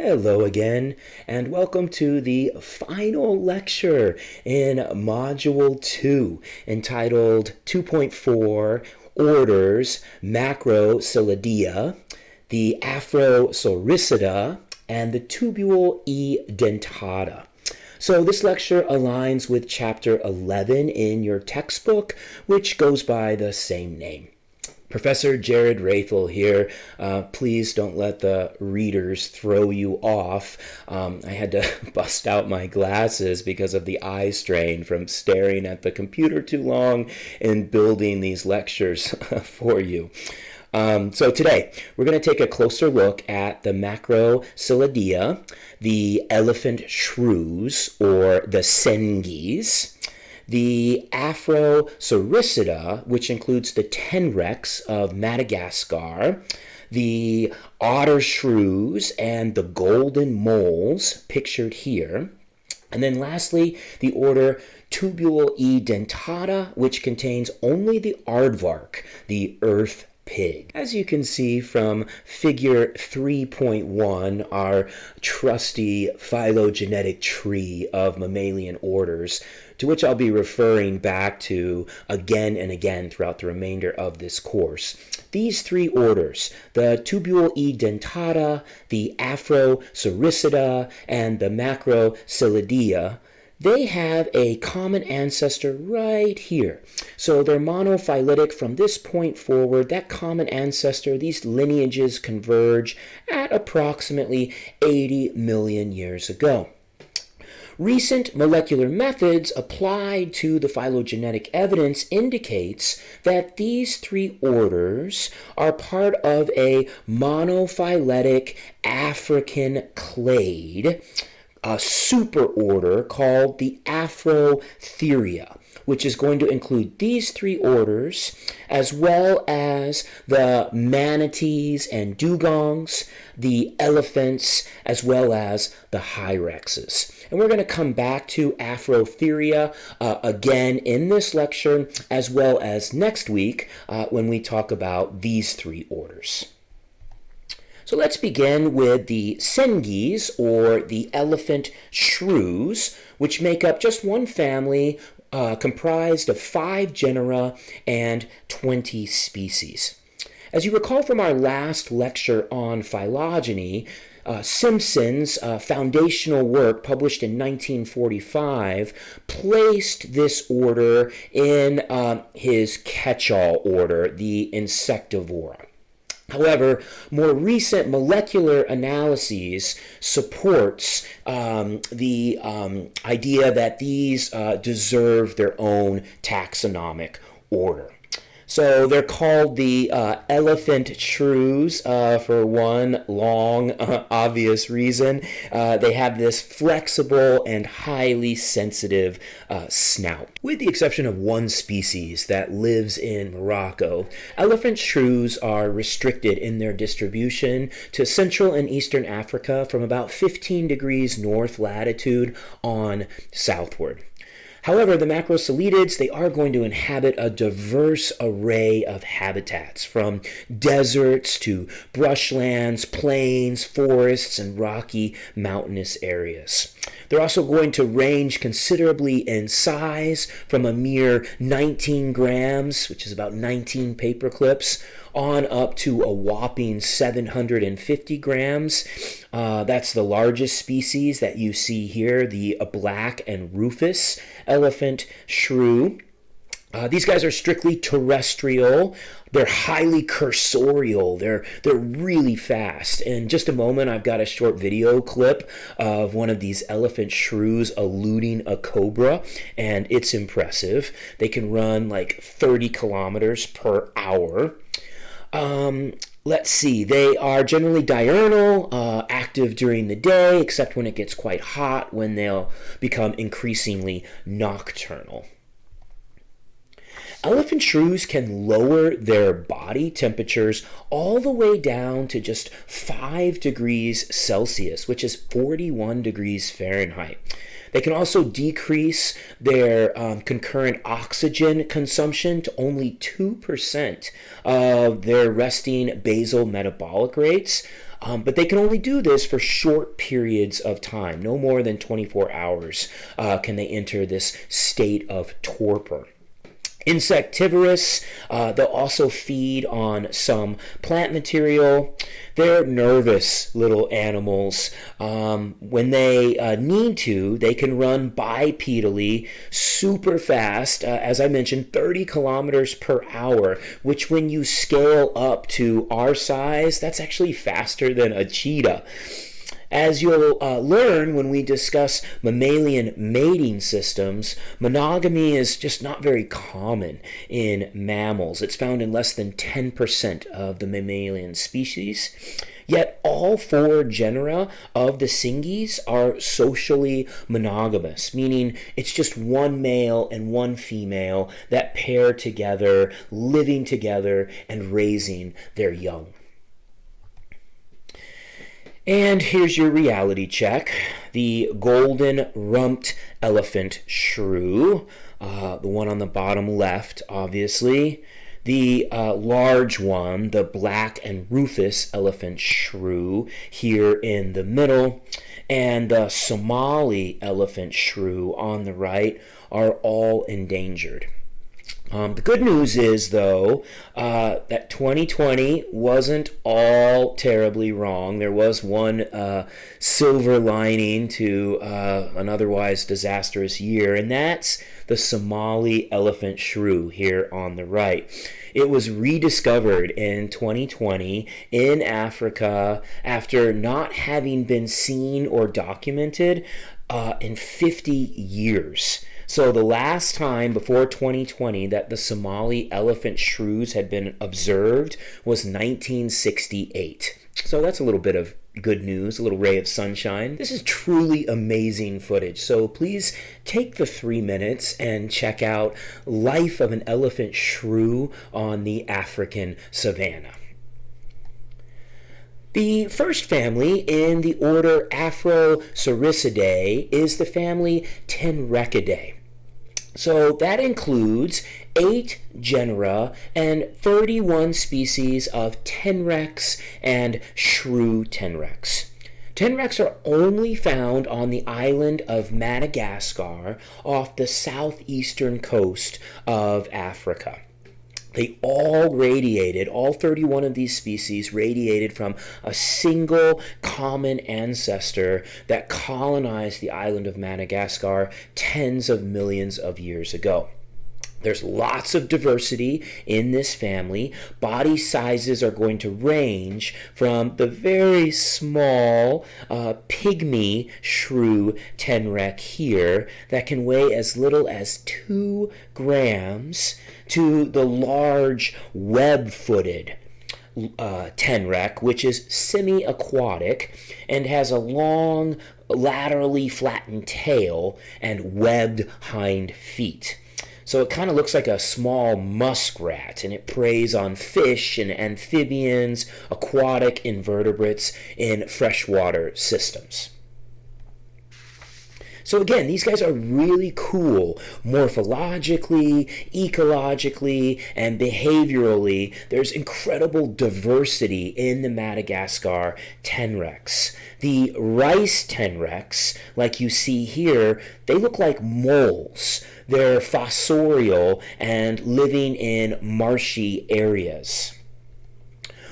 Hello again, and welcome to the final lecture in Module 2, entitled 2.4 Orders Macroscelidea, the Afrosoricida, and the Tubulidentata. So this lecture aligns with Chapter 11 in your textbook, which goes by the same name. Professor Jared Rathel here. Please don't let the readers throw you off. I had to bust out my glasses because of the eye strain from staring at the computer too long and building these lectures for you. So today, we're going to take a closer look at the Macroscelidea, the elephant shrews, or the sengis, the Afrosoricida, which includes the tenrecs of Madagascar, the otter shrews, and the golden moles, pictured here. And then lastly, the order Tubulidentata, which contains only the aardvark, the earth pig. As you can see from figure 3.1, our trusty phylogenetic tree of mammalian orders, to which I'll be referring back to again and again throughout the remainder of this course. These three orders, the Tubulidentata, the Afrosoricida, and the Macroscelidea, they have a common ancestor right here. So they're monophyletic from this point forward. That common ancestor, these lineages converge at approximately 80 million years ago. Recent molecular methods applied to the phylogenetic evidence indicates that these three orders are part of a monophyletic African clade, a superorder called the Afrotheria, which is going to include these three orders, as well as the manatees and dugongs, the elephants, as well as the hyraxes. And we're going to come back to Afrotheria again in this lecture, as well as next week when we talk about these three orders. So let's begin with the sengis, or the elephant shrews, which make up just one family comprised of 5 genera and 20 species. As you recall from our last lecture on phylogeny, Simpson's foundational work, published in 1945, placed this order in his catch-all order, the Insectivora. However, more recent molecular analyses supports the idea that these deserve their own taxonomic order. So they're called the elephant shrews for one long, obvious reason. They have this flexible and highly sensitive snout. With the exception of one species that lives in Morocco, elephant shrews are restricted in their distribution to Central and Eastern Africa from about 15 degrees north latitude on southward. However, the macrocelidids, they are going to inhabit a diverse array of habitats, from deserts to brushlands, plains, forests, and rocky mountainous areas. They're also going to range considerably in size, from a mere 19 grams, which is about 19 paper clips, on up to a whopping 750 grams. That's the largest species that you see here, the black and rufous elephant shrew. These guys are strictly terrestrial. They're highly cursorial. They're really fast. In just a moment, I've got a short video clip of one of these elephant shrews eluding a cobra, and it's impressive. They can run like 30 kilometers per hour. Let's see, they are generally diurnal, active during the day, except when it gets quite hot, when they'll become increasingly nocturnal. Elephant shrews can lower their body temperatures all the way down to just 5 degrees Celsius, which is 41 degrees Fahrenheit. They can also decrease their concurrent oxygen consumption to only 2% of their resting basal metabolic rates. But they can only do this for short periods of time. No more than 24 hours can they enter this state of torpor. Insectivorous, they'll also feed on some plant material. They're nervous little animals. When they need to, they can run bipedally super fast, as I mentioned, 30 kilometers per hour, which when you scale up to our size, that's actually faster than a cheetah. As you'll learn when we discuss mammalian mating systems, monogamy is just not very common in mammals. It's found in less than 10% of the mammalian species. Yet all 4 genera of the Singis are socially monogamous, meaning it's just one male and one female that pair together, living together and raising their young. And here's your reality check. The golden-rumped elephant shrew, the one on the bottom left, obviously. The large one, the black and rufous elephant shrew, here in the middle. And the Somali elephant shrew on the right are all endangered. The good news is, though, that 2020 wasn't all terribly wrong. There was one silver lining to an otherwise disastrous year, and that's the Somali elephant shrew here on the right. It was rediscovered in 2020 in Africa after not having been seen or documented in 50 years. So the last time before 2020 that the Somali elephant shrews had been observed was 1968. So that's a little bit of good news, a little ray of sunshine. This is truly amazing footage. So please take the 3 minutes and check out Life of an Elephant Shrew on the African Savannah. The first family in the order Afrosoricida is the family Tenrechidae. So that includes 8 genera and 31 species of tenrecs and shrew tenrecs. Tenrecs are only found on the island of Madagascar off the southeastern coast of Africa. They all radiated, all 31 of these species radiated from a single common ancestor that colonized the island of Madagascar tens of millions of years ago. There's lots of diversity in this family. Body sizes are going to range from the very small pygmy shrew tenrec here that can weigh as little as 2 grams to the large web-footed tenrec, which is semi-aquatic and has a long, laterally flattened tail and webbed hind feet. So it kind of looks like a small muskrat, and it preys on fish and amphibians, aquatic invertebrates in freshwater systems. So again, these guys are really cool morphologically, ecologically, and behaviorally. There's incredible diversity in the Madagascar tenrecs. The rice tenrecs, like you see here, they look like moles. They're fossorial and living in marshy areas.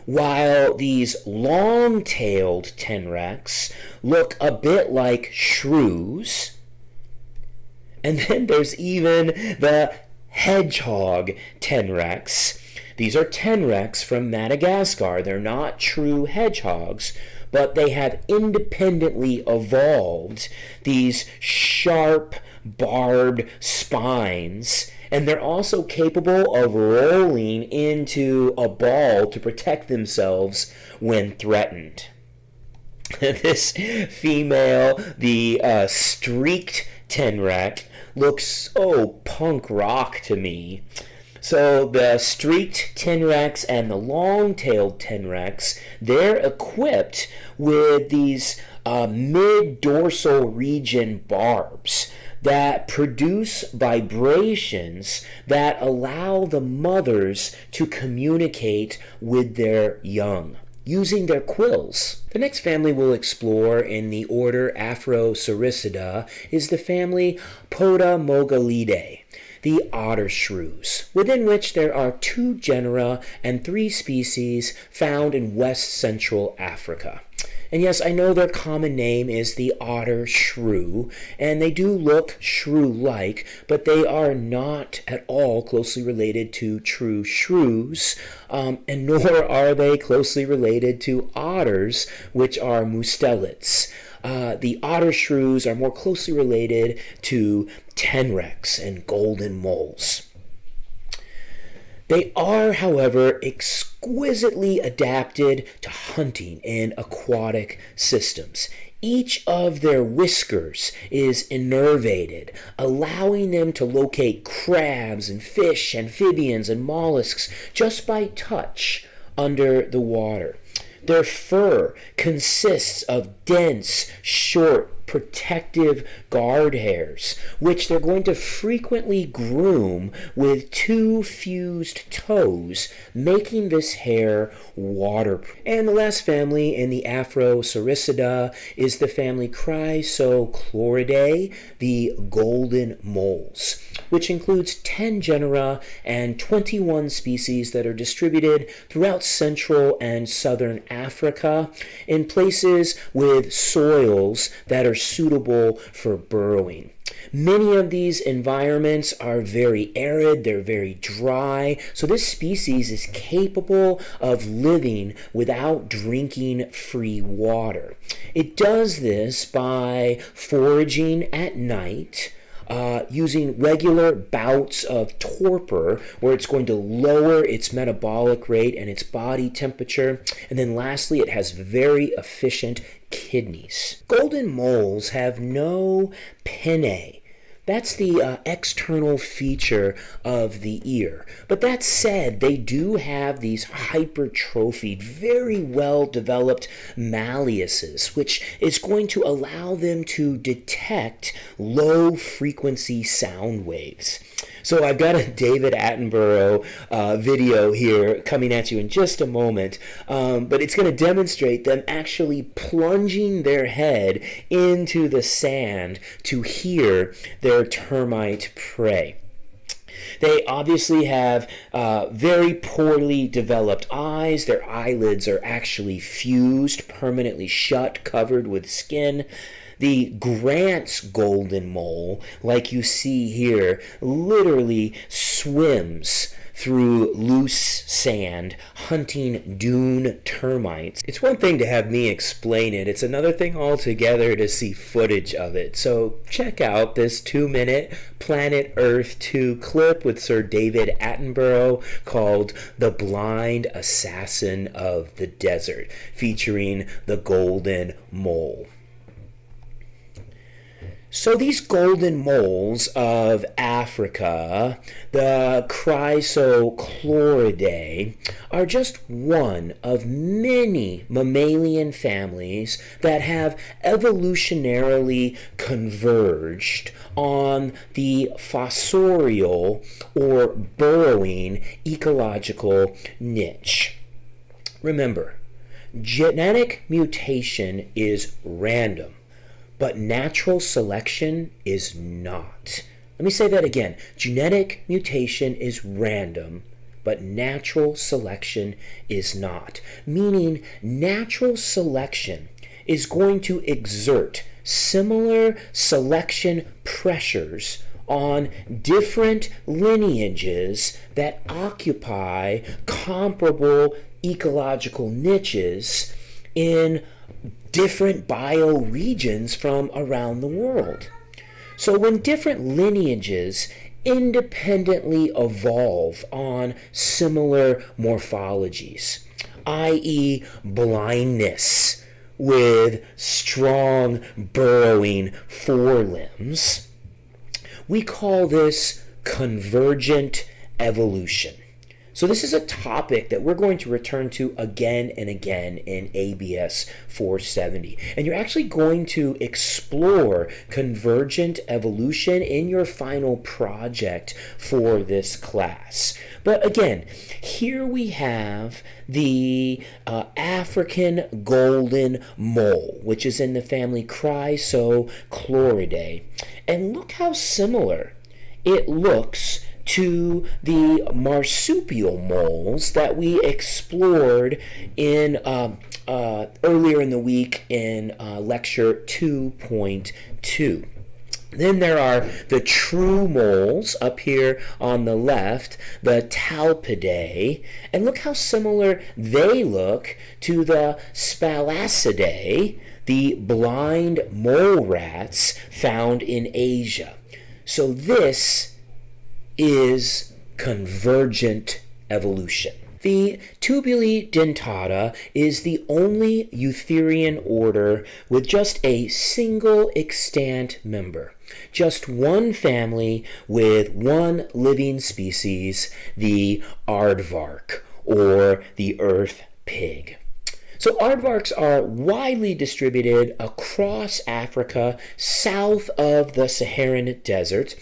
While these long-tailed tenrecs look a bit like shrews. And then there's even the hedgehog tenrecs. These are tenrecs from Madagascar. They're not true hedgehogs, but they have independently evolved these sharp, barbed spines, and they're also capable of rolling into a ball to protect themselves when threatened. This female, the streaked tenrec, looks so punk rock to me. So the streaked tenrecs and the long-tailed tenrecs, they're equipped with these mid-dorsal region barbs that produce vibrations that allow the mothers to communicate with their young. using their quills. The next family we'll explore in the order Afrosoricida is the family Potamogalidae, the otter shrews, within which there are 2 genera and 3 species found in West Central Africa. And yes, I know their common name is the otter shrew, and they do look shrew-like, but they are not at all closely related to true shrews, and nor are they closely related to otters, which are mustelids. The otter shrews are more closely related to tenrecs and golden moles. They are, however, exquisitely adapted to hunting in aquatic systems. Each of their whiskers is innervated, allowing them to locate crabs and fish, amphibians, and mollusks just by touch under the water. Their fur consists of dense, short, protective guard hairs, which they're going to frequently groom with 2 fused toes, making this hair waterproof. And the last family in the Afrosoricida is the family Macroscelidea, the golden moles, which includes 10 genera and 21 species that are distributed throughout Central and Southern Africa in places with soils that are suitable for burrowing. Many of these environments are very arid, they're very dry, so this species is capable of living without drinking free water. It does this by foraging at night, using regular bouts of torpor where it's going to lower its metabolic rate and its body temperature. And then lastly, it has very efficient kidneys. Golden moles have no pinnae. That's the external feature of the ear. But that said, they do have these hypertrophied, very well-developed malleuses, which is going to allow them to detect low-frequency sound waves. So I've got a David Attenborough video here coming at you in just a moment, but it's going to demonstrate them actually plunging their head into the sand to hear their termite prey. They obviously have very poorly developed eyes. Their eyelids are actually fused, permanently shut, covered with skin. The Grant's golden mole, like you see here, literally swims through loose sand, hunting dune termites. It's one thing to have me explain it. It's another thing altogether to see footage of it. So check out this 2-minute Planet Earth 2 clip with Sir David Attenborough called The Blind Assassin of the Desert, featuring the golden mole. So these golden moles of Africa, the Macroscelidea, are just one of many mammalian families that have evolutionarily converged on the fossorial or burrowing ecological niche. Remember, genetic mutation is random, but natural selection is not. Let me say that again. Genetic mutation is random, but natural selection is not. Meaning, natural selection is going to exert similar selection pressures on different lineages that occupy comparable ecological niches in different bioregions from around the world. So when different lineages independently evolve on similar morphologies, i.e. blindness with strong burrowing forelimbs, we call this convergent evolution. So this is a topic that we're going to return to again and again in ABS 470. And you're actually going to explore convergent evolution in your final project for this class. But again, here we have the African golden mole, which is in the family Chrysochloridae. And look how similar it looks to the marsupial moles that we explored in earlier in the week in lecture 2.2. Then there are the true moles up here on the left, the Talpidae, and look how similar they look to the Spalacidae, the blind mole rats found in Asia. So this is convergent evolution. The Tubulidentata is the only eutherian order with just a single extant member. Just one family with one living species, the aardvark, or the earth pig. So aardvarks are widely distributed across Africa, south of the Saharan desert,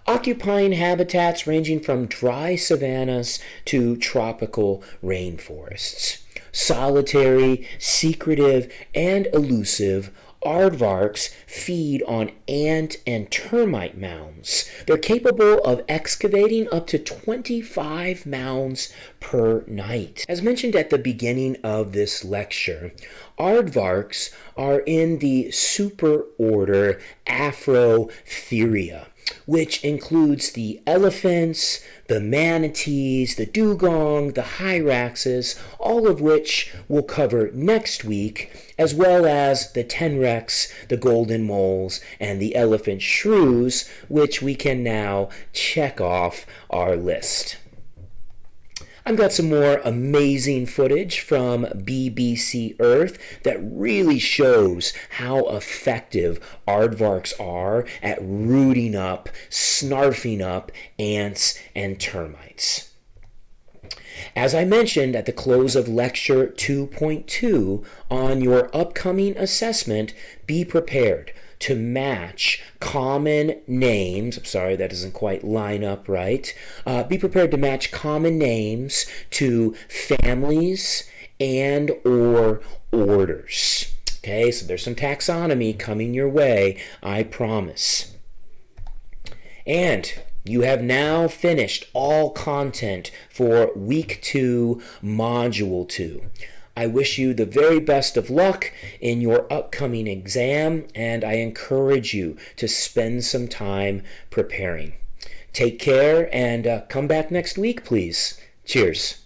occupying habitats ranging from dry savannas to tropical rainforests. Solitary, secretive, and elusive, aardvarks feed on ant and termite mounds. They're capable of excavating up to 25 mounds per night. As mentioned at the beginning of this lecture, aardvarks are in the superorder Afrotheria, which includes the elephants, the manatees, the dugong, the hyraxes, all of which we'll cover next week, as well as the tenrecs, the golden moles, and the elephant shrews, which we can now check off our list. I've got some more amazing footage from BBC Earth that really shows how effective aardvarks are at rooting up, snarfing up ants and termites. As I mentioned at the close of lecture 2.2, on your upcoming assessment, be prepared to match common names. I'm sorry, that doesn't quite line up right. Be prepared to match common names to families and or orders. Okay, so there's some taxonomy coming your way, I promise. And you have now finished all content for week 2, module 2. I wish you the very best of luck in your upcoming exam, and I encourage you to spend some time preparing. Take care, and come back next week, please. Cheers.